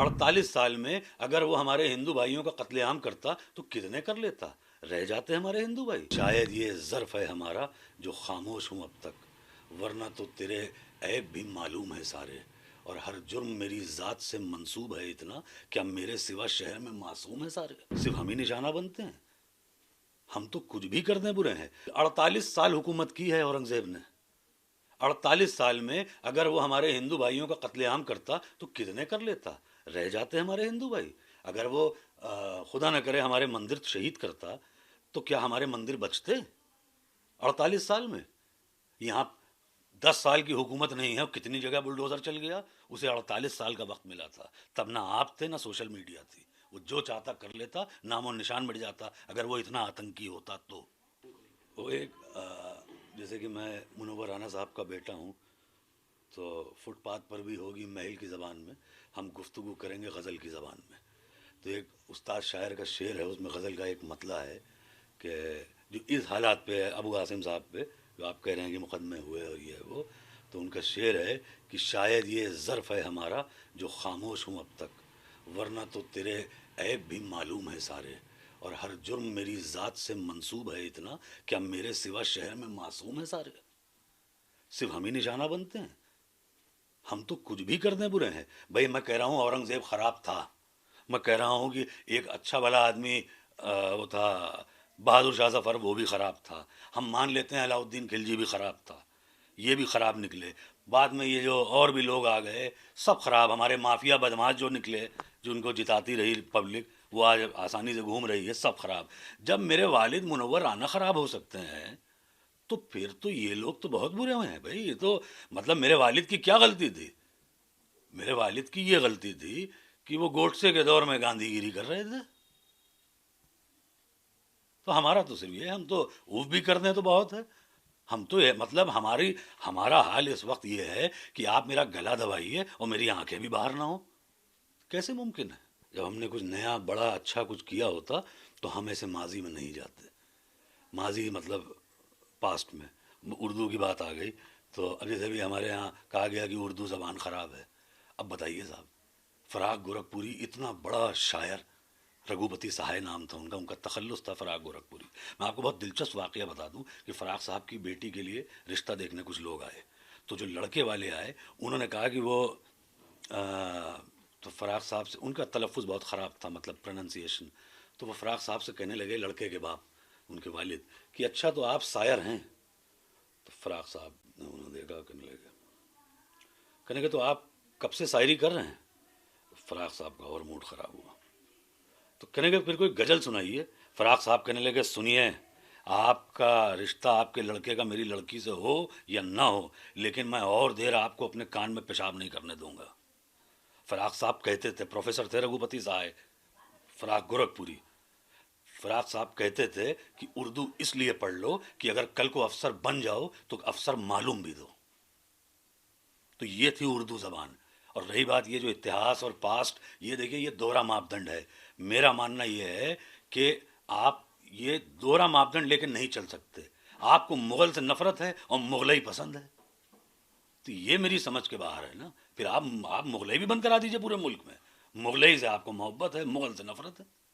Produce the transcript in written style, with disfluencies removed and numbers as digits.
48 سال میں اگر وہ ہمارے ہندو بھائیوں کا قتل عام کرتا تو کتنے کر لیتا؟ رہ جاتے ہمارے ہندو بھائی. شاید یہ ظرف ہے ہمارا جو خاموش ہوں اب تک، ورنہ تو تیرے عیب بھی معلوم ہے سارے، اور ہر جرم میری ذات سے منسوب ہے اتنا کہ اب میرے سوا شہر میں معصوم ہے سارے. صرف ہم ہی نشانہ بنتے ہیں، ہم تو کچھ بھی کر دیں برے ہیں. 48 سال حکومت کی ہے اورنگزیب نے. 48 سال میں اگر وہ ہمارے ہندو بھائیوں کا قتل عام کرتا تو کتنے کر لیتا؟ رہ جاتے ہمارے ہندو بھائی. اگر وہ خدا نہ کرے ہمارے مندر شہید کرتا تو کیا ہمارے مندر بچتے؟ 48 سال میں یہاں 10 سال کی حکومت نہیں ہے، کتنی جگہ بلڈوزر چل گیا. اسے 48 سال کا وقت ملا تھا. تب نہ آپ تھے نہ سوشل میڈیا تھی. وہ جو چاہتا کر لیتا، نام و نشان مٹ جاتا اگر وہ اتنا آتنکی ہوتا تو. وہ ایک جیسے کہ میں منور رانا صاحب کا بیٹا ہوں، تو فٹ پاتھ پر بھی ہوگی محل کی زبان میں، ہم گفتگو کریں گے غزل کی زبان میں. تو ایک استاد شاعر کا شعر ہے، اس میں غزل کا ایک مطلع ہے کہ جو اس حالات پہ ہے ابو عاصم صاحب پہ، جو آپ کہہ رہے ہیں کہ مقدمے ہوئے اور یہ وہ، تو ان کا شعر ہے کہ شاید یہ ظرف ہے ہمارا جو خاموش ہوں اب تک، ورنہ تو تیرے عیب بھی معلوم ہے سارے، اور ہر جرم میری ذات سے منسوب ہے اتنا کہ اب میرے سوا شہر میں معصوم ہے سارے. صرف ہم ہی نشانہ بنتے ہیں، ہم تو کچھ بھی کر دیں برے ہیں. بھائی میں کہہ رہا ہوں اورنگزیب خراب تھا، میں کہہ رہا ہوں کہ ایک اچھا بھلا آدمی وہ تھا بہادر شاہ ظفر، وہ بھی خراب تھا. ہم مان لیتے ہیں علاؤ الدین خلجی بھی خراب تھا، یہ بھی خراب نکلے. بعد میں یہ جو اور بھی لوگ آ گئے سب خراب. ہمارے مافیا بدماش جو نکلے، جو ان کو جتاتی رہی پبلک، وہ آج آسانی سے گھوم رہی ہے، سب خراب. جب میرے والد منور رانا خراب ہو سکتے ہیں تو پھر تو یہ لوگ تو بہت برے ہوئے ہیں بھائی. یہ تو مطلب میرے والد کی کیا غلطی تھی؟ میرے والد کی یہ غلطی تھی کہ وہ گوڈسے کے دور میں گاندھی گیری کر رہے تھے. تو ہمارا تو صرف یہ ہے، ہم تو اوف بھی کر دیں تو بہت ہے. ہم تو یہ مطلب ہمارا حال اس وقت یہ ہے کہ آپ میرا گلا دبائیے اور میری آنکھیں بھی باہر نہ ہوں. کیسے ممکن ہے؟ جب ہم نے کچھ نیا بڑا اچھا کچھ کیا ہوتا تو ہم ایسے ماضی میں نہیں جاتے. ماضی مطلب پاسٹ میں اردو کی بات آ گئی تو اب جیسے بھی ہمارے ہاں کہا گیا کہ اردو زبان خراب ہے. اب بتائیے صاحب، فراق گورکھپوری اتنا بڑا شاعر، رگھوپتی سہائے نام تھا ان کا تخلص تھا فراق گورکھپوری. میں آپ کو بہت دلچسپ واقعہ بتا دوں کہ فراق صاحب کی بیٹی کے لیے رشتہ دیکھنے کچھ لوگ آئے. تو جو لڑکے والے آئے انہوں نے کہا کہ وہ تو فراق صاحب سے ان کا تلفظ بہت خراب تھا، مطلب پروننسیشن. تو وہ فراق صاحب سے کہنے لگے، لڑکے کے باپ ان کے والد، کہ اچھا تو آپ شاعر ہیں؟ تو فراق صاحب نے انہوں نے دیکھا، کہنے لگے تو آپ کب سے شاعری کر رہے ہیں؟ فراق صاحب کا اور موڈ خراب ہوا. تو کہنے لگے پھر کوئی غزل سنائیے. فراق صاحب کہنے لگے سنیے، آپ کا رشتہ آپ کے لڑکے کا میری لڑکی سے ہو یا نہ ہو، لیکن میں اور دیر آپ کو اپنے کان میں پیشاب نہیں کرنے دوں گا. فراق صاحب کہتے تھے، پروفیسر تھے رگھوپتی صاحب فراق گورکھپوری. فراق صاحب کہتے تھے کہ اردو اس لیے پڑھ لو کہ اگر کل کو افسر بن جاؤ تو افسر معلوم بھی دو. تو یہ تھی اردو زبان. اور رہی بات یہ جو اتہاس اور پاسٹ، یہ دیکھیے یہ دوہرا ماپدنڈ ہے. میرا ماننا یہ ہے کہ آپ یہ دوہرا ماپدنڈ لے کے نہیں چل سکتے. آپ کو مغل سے نفرت ہے اور مغلئی پسند ہے، تو یہ میری سمجھ کے باہر ہے نا. پھر آپ مغلئی بھی بند کرا دیجئے پورے ملک میں. مغلئی سے آپ کو محبت ہے، مغل سے نفرت ہے.